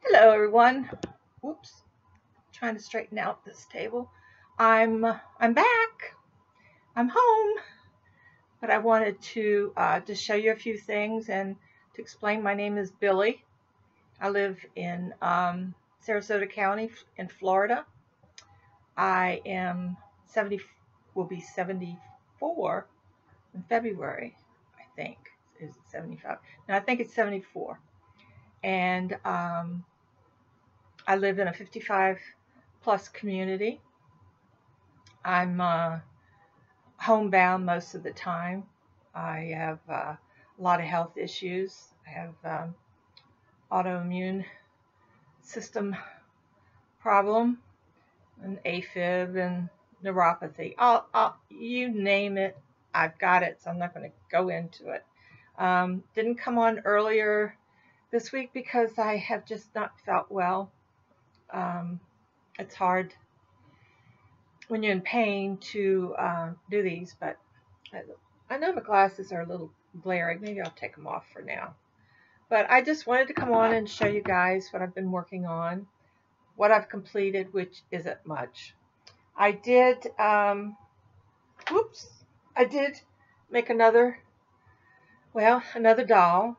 Hello, everyone. Oops, trying to straighten out this table. I'm back. I'm home, but I wanted to just show you a few things and to explain. My name is Billy. I live in Sarasota County in Florida. I am 70. Will be 74 in February. I think is it 75? No, I think it's 74. And I live in a 55 plus community. I'm homebound most of the time. I have a lot of health issues. I have autoimmune system problem, and AFib, and neuropathy. You name it, I've got it. So I'm not going to go into it. Didn't come on earlier this week because I have just not felt well. Um, it's hard when you're in pain to do these, but I know my glasses are a little glary. Maybe I'll take them off for now. But I just wanted to come on and show you guys what I've been working on, what I've completed, which isn't much. I did, whoops, I did make another doll.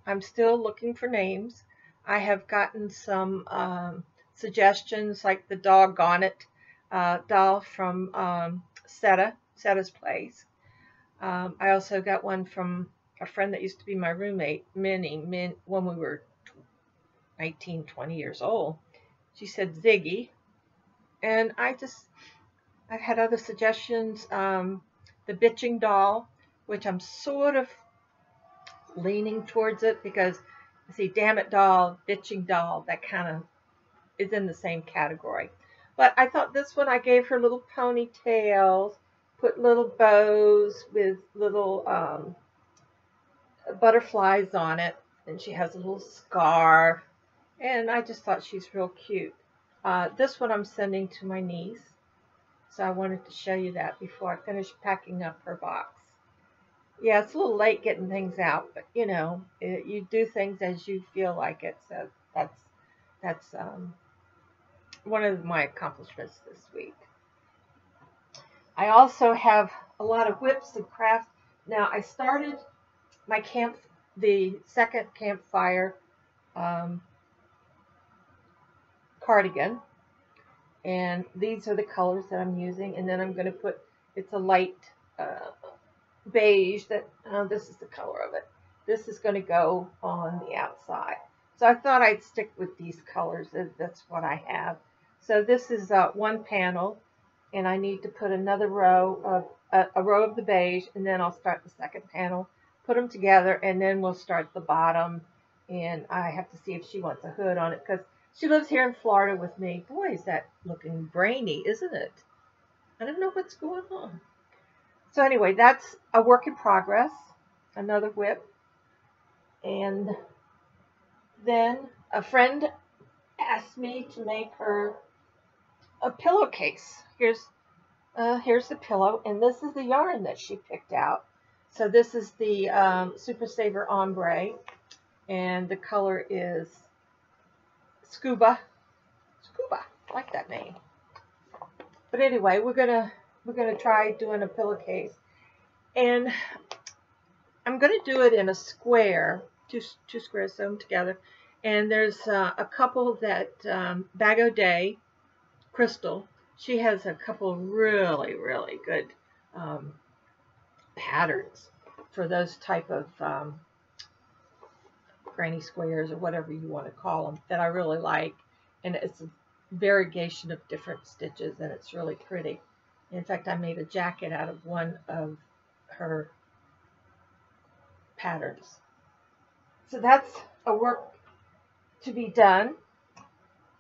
I'm still looking for names. I have gotten some suggestions, like the Doggone It doll from Setta's Place. I also got one from a friend that used to be my roommate, Minnie, when we were 19, 20 years old. She said Ziggy. And I've had other suggestions. The Bitching Doll, which I'm sort of leaning towards it because, see, Damn It Doll, Bitching Doll, that kind of is in the same category. But I thought this one, I gave her little ponytails, put little bows with little butterflies on it, and she has a little scarf, and I just thought she's real cute. This one I'm sending to my niece, so I wanted to show you that before I finish packing up her box. Yeah, it's a little late getting things out, but you do things as you feel like it. So that's one of my accomplishments this week. I also have a lot of whips and crafts. Now I started my the second campfire um, cardigan, and these are the colors that I'm using. And then I'm going to put, it's a light beige, that this is the color of it. This is going to go on the outside. So I thought I'd stick with these colors. That's what I have. So this is one panel, and I need to put another row of a row of the beige, and then I'll start the second panel, put them together, and then we'll start the bottom. And I have to see if she wants a hood on it, because she lives here in Florida with me. Boy, is that looking brainy, isn't it? I don't know what's going on. So anyway, that's a work in progress. Another whip. And then a friend asked me to make her a pillowcase. Here's the pillow, and this is the yarn that she picked out. So this is the Super Saver Ombre, and the color is Scuba. I like that name. But anyway, we're gonna try doing a pillowcase, and I'm gonna do it in a square, two squares sewn together. And there's a couple that Bag O' Day, Crystal, she has a couple really, really good patterns for those type of granny squares, or whatever you want to call them, that I really like. And it's a variegation of different stitches, and it's really pretty. In fact, I made a jacket out of one of her patterns. So that's a work to be done.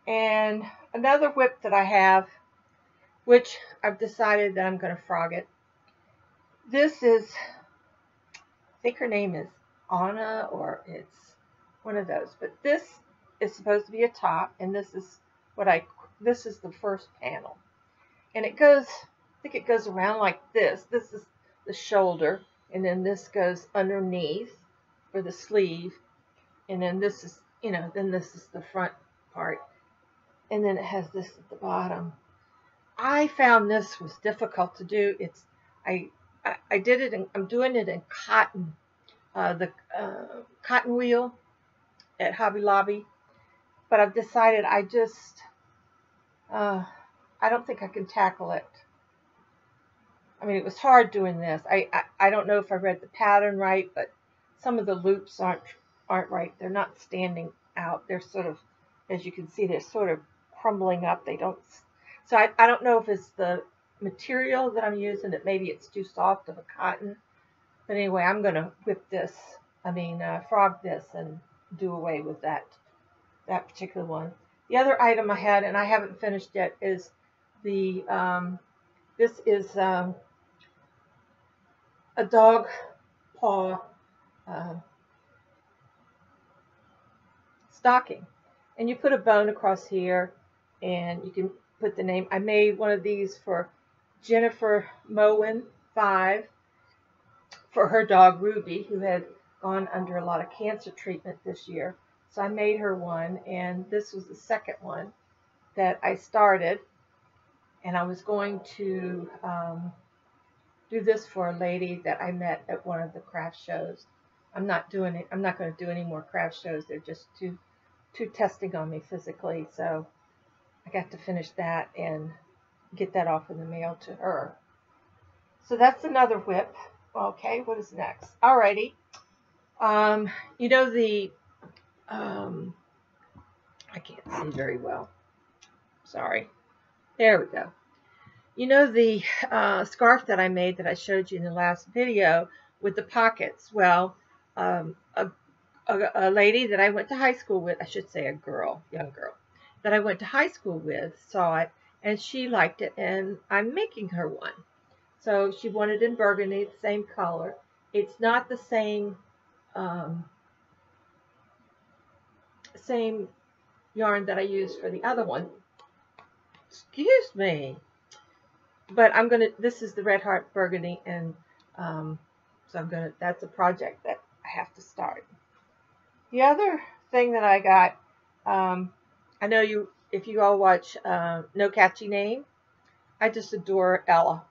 And another whip that I have, which I've decided that I'm going to frog it. This is, I think her name is Anna, or it's one of those. But this is supposed to be a top, and this is the first panel. And it goes, I think it goes around like this. This is the shoulder, and then this goes underneath for the sleeve, and then this is then this is the front part, and then it has this at the bottom. I found this was difficult to do. I did it. I'm doing it in cotton, the cotton wheel at Hobby Lobby, but I've decided I don't think I can tackle it. I mean, it was hard doing this. I don't know if I read the pattern right, but some of the loops aren't right. They're not standing out. They're sort of, as you can see, they're sort of crumbling up. They don't. So I don't know if it's the material that I'm using, that maybe it's too soft of a cotton. But anyway, I'm going to frog this and do away with that particular one. The other item I had, and I haven't finished yet, is this is a dog paw stocking. And you put a bone across here, and you can put the name. I made one of these for Jennifer Moen 5 for her dog Ruby, who had gone under a lot of cancer treatment this year. So I made her one, and this was the second one that I started. And I was going to do this for a lady that I met at one of the craft shows. I'm not going to do any more craft shows. They're just too testing on me physically. So I got to finish that and get that off in the mail to her. So that's another whip. Okay, what is next? Alrighty. I can't see very well. Sorry. There we go. The scarf that I made that I showed you in the last video with the pockets. Well, a lady that I went to high school with, I should say a young girl, that I went to high school with saw it, and she liked it, and I'm making her one. So she wanted in burgundy, the same color. It's not the same yarn that I used for the other one. Excuse me. But this is the Red Heart Burgundy, and so that's a project that I have to start. The other thing that I got, I know if you all watch No Catchy Name, I just adore Ella.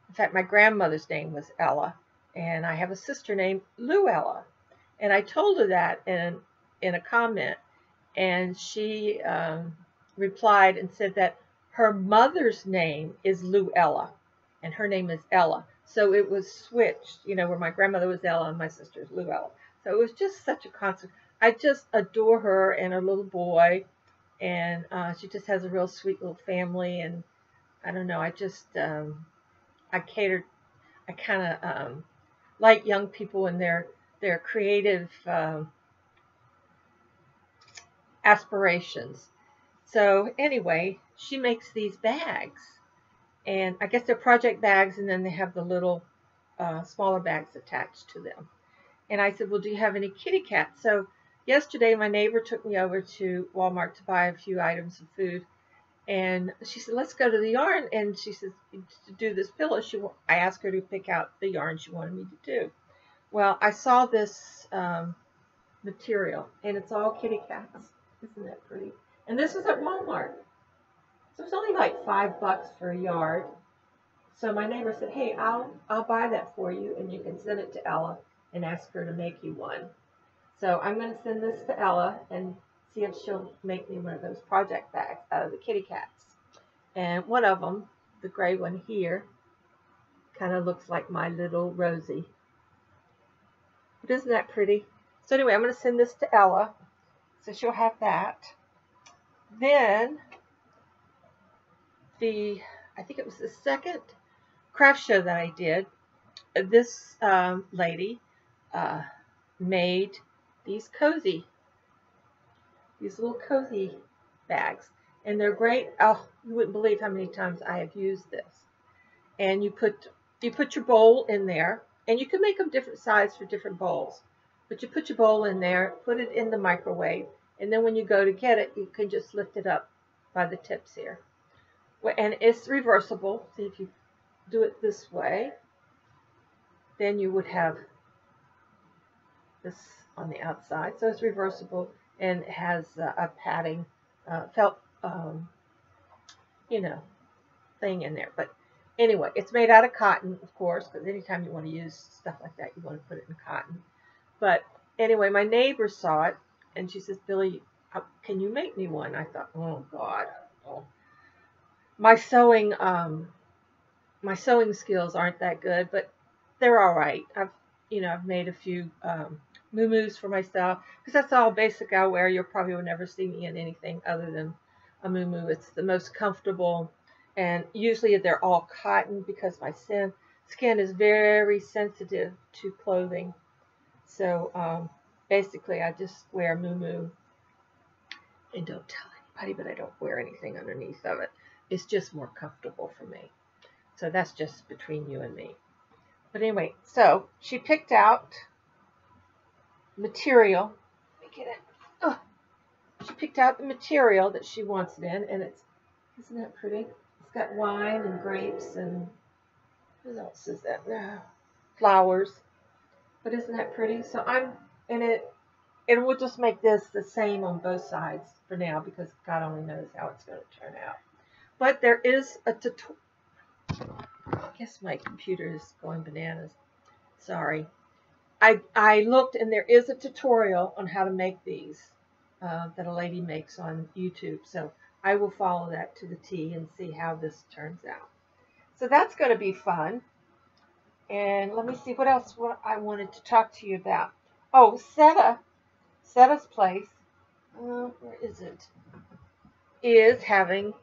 In fact, my grandmother's name was Ella, and I have a sister named Luella. And I told her that in a comment, and she replied and said that her mother's name is Luella, and her name is Ella. So it was switched, where my grandmother was Ella and my sister's Luella. So it was just such a concert. I just adore her and her little boy, and she just has a real sweet little family. And I don't know, I just I kind of like young people and their creative aspirations. So anyway, she makes these bags, and I guess they're project bags, and then they have the little smaller bags attached to them. And I said, well, do you have any kitty cats? So yesterday my neighbor took me over to Walmart to buy a few items of food, and she said, let's go to the yarn. And she says, to do this pillow, I asked her to pick out the yarn she wanted me to do. Well, I saw this material, and it's all kitty cats. Isn't that pretty? And this is at Walmart. So it's only like $5 for a yard. So my neighbor said, hey, I'll buy that for you, and you can send it to Ella and ask her to make you one. So I'm going to send this to Ella and see if she'll make me one of those project bags out of the kitty cats. And one of them, the gray one here, kind of looks like my little Rosie. But isn't that pretty? So anyway, I'm going to send this to Ella, so she'll have that. Then I think it was the second craft show that I did, this lady made these little cozy bags, and they're great. Oh, you wouldn't believe how many times I have used this. And you put your bowl in there, and you can make them different size for different bowls. But you put your bowl in there, put it in the microwave, and then when you go to get it, you can just lift it up by the tips here. And it's reversible. See, if you do it this way, then you would have this on the outside. So it's reversible. and it has a padding, felt, you know, thing in there. But anyway, it's made out of cotton, of course, because anytime you want to use stuff like that, you want to put it in cotton. But anyway, my neighbor saw it, and she says, Billy, can you make me one? I thought, oh God, oh. My sewing, my sewing skills aren't that good, but they're all right. I've made a few muumuus for myself because that's all basic I wear. You'll probably will never see me in anything other than a muumuu. It's the most comfortable, and usually they're all cotton because my skin is very sensitive to clothing. So basically, I just wear muumuu and don't tell anybody, but I don't wear anything underneath of it. It's just more comfortable for me. So that's just between you and me. But anyway, so she picked out material. Let me get it. Oh, she picked out the material that she wants it in, and isn't that pretty? It's got wine and grapes and what else is that? Flowers. But isn't that pretty? So and we'll just make this the same on both sides for now because God only knows how it's going to turn out. But there is a tutorial. I guess my computer is going bananas. Sorry. I looked and there is a tutorial on how to make these that a lady makes on YouTube. So I will follow that to the T and see how this turns out. So that's going to be fun. And let me see what else I wanted to talk to you about. Oh, Setta's Place, where is it? Is having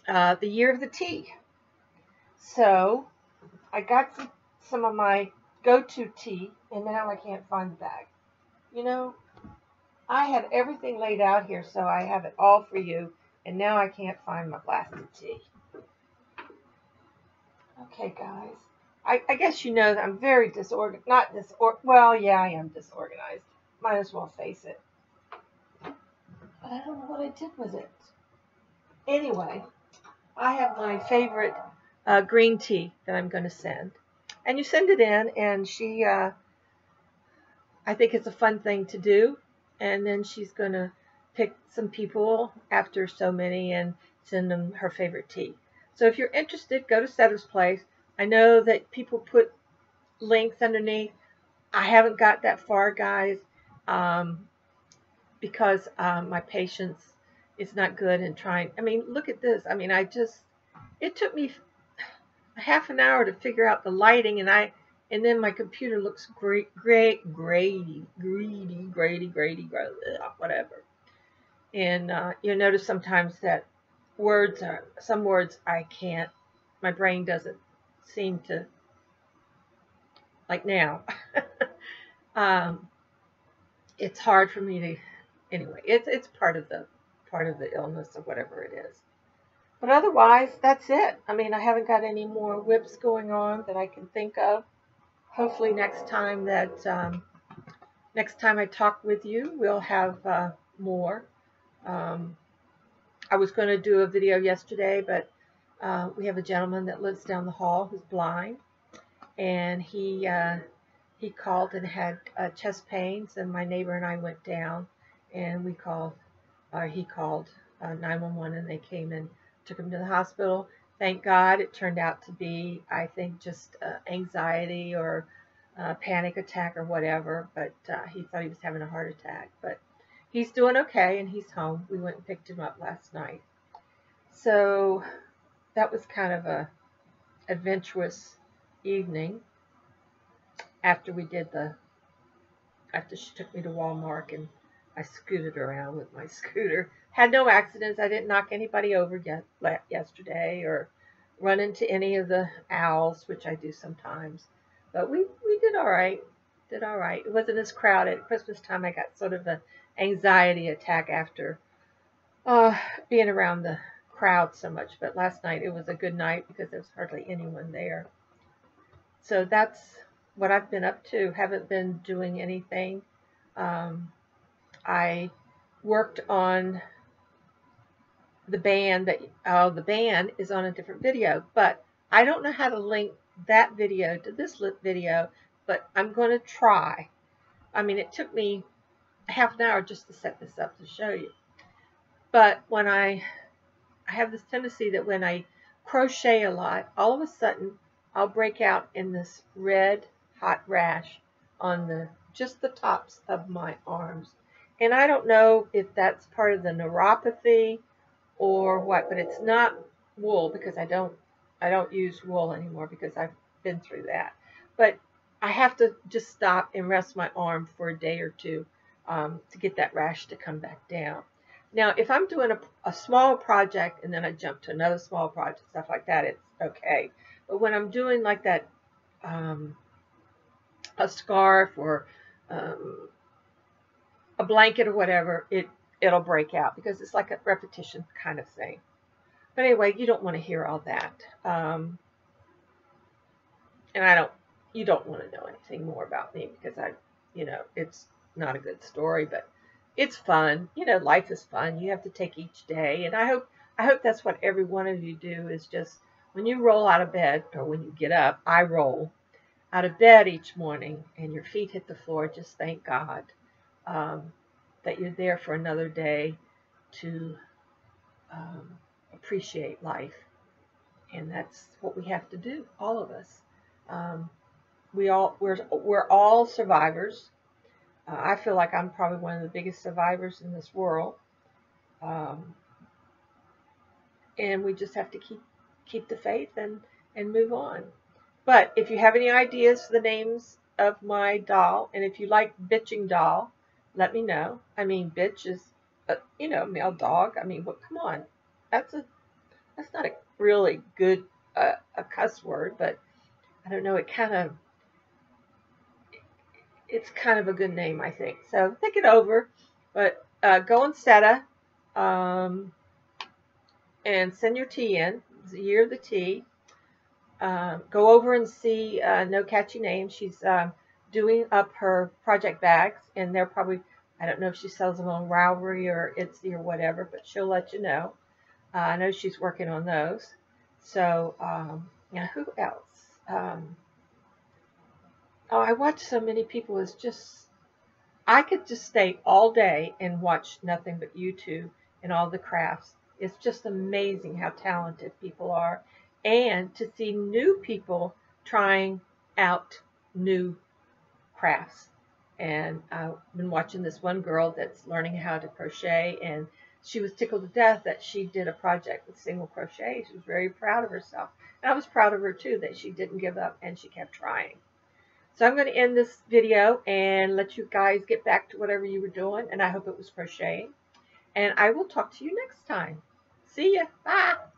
the Year of the Tea. So I got some of my go-to tea, and now I can't find the bag. You know, I had everything laid out here, so I have it all for you, and now I can't find my blasted tea. Okay, guys. I guess you know that I'm very disorganized. Well, yeah, I am disorganized. Might as well face it. But I don't know what I did with it. Anyway, I have my favorite green tea that I'm going to send. And you send it in, and she, I think it's a fun thing to do. And then she's going to pick some people after so many and send them her favorite tea. So if you're interested, go to Setta's Place. I know that people put links underneath. I haven't got that far, guys, because my patience is not good in trying. I mean, look at this. I mean, it took me a half an hour to figure out the lighting, and then my computer looks greedy, whatever. And you'll notice sometimes that some words I can't, my brain doesn't seem to, like now. It's hard for me to, anyway, it's part of the illness or whatever it is. But otherwise, that's it. I mean, I haven't got any more whips going on that I can think of. Hopefully next time I talk with you, we'll have more. I was going to do a video yesterday, but we have a gentleman that lives down the hall who's blind, and he called and had chest pains, and my neighbor and I went down, and he called 911, and they came and took him to the hospital. Thank God it turned out to be, I think, just anxiety or panic attack or whatever, but he thought he was having a heart attack. But he's doing okay, and he's home. We went and picked him up last night. So that was kind of a adventurous evening after she took me to Walmart and I scooted around with my scooter. Had no accidents. I didn't knock anybody over yesterday or run into any of the owls, which I do sometimes. But we did all right. It wasn't as crowded. At Christmas time, I got sort of an anxiety attack after being around the crowd so much. But last night, it was a good night because there was hardly anyone there. So that's what I've been up to. Haven't been doing anything. I worked on the band the band is on a different video, but I don't know how to link that video to this video, but I'm going to try. I mean, it took me half an hour just to set this up to show you. But when I have this tendency that when I crochet a lot, all of a sudden I'll break out in this red hot rash on just the tops of my arms. And I don't know if that's part of the neuropathy or what, but it's not wool because I don't use wool anymore because I've been through that. But I have to just stop and rest my arm for a day or two to get that rash to come back down. Now, if I'm doing a small project and then I jump to another small project, stuff like that, it's okay. But when I'm doing like that, a scarf or a blanket or whatever, it'll break out because it's like a repetition kind of thing. But anyway, you don't want to hear all that. And you don't want to know anything more about me because it's not a good story, but it's fun. Life is fun. You have to take each day. And I hope that's what every one of you do is just when you roll out of bed or when you get up, I roll out of bed each morning and your feet hit the floor. Just thank God that you're there for another day to appreciate life. And that's what we have to do, all of us. We're all survivors. I feel like I'm probably one of the biggest survivors in this world. And we just have to keep the faith and move on. But if you have any ideas for the names of my doll, and if you like bitching doll, let me know. I mean, bitch is a male dog. I mean, come on, that's not a really good a cuss word, but I don't know. It's kind of a good name, I think. So think it over. But go on Seta and send your tea in. It's the year of the tea. Go over and see No Catchy Name. She's doing up her project bags, and they're probably, I don't know if she sells them on Ravelry or Etsy or whatever, but she'll let you know. I know she's working on those. So, who else? I watch so many people. I could just stay all day and watch nothing but YouTube and all the crafts. It's just amazing how talented people are. And to see new people trying out new crafts. And I've been watching this one girl that's learning how to crochet, and she was tickled to death that she did a project with single crochet. She was very proud of herself. And I was proud of her too that she didn't give up and she kept trying. So I'm going to end this video and let you guys get back to whatever you were doing, and I hope it was crocheting. And I will talk to you next time. See ya. Bye.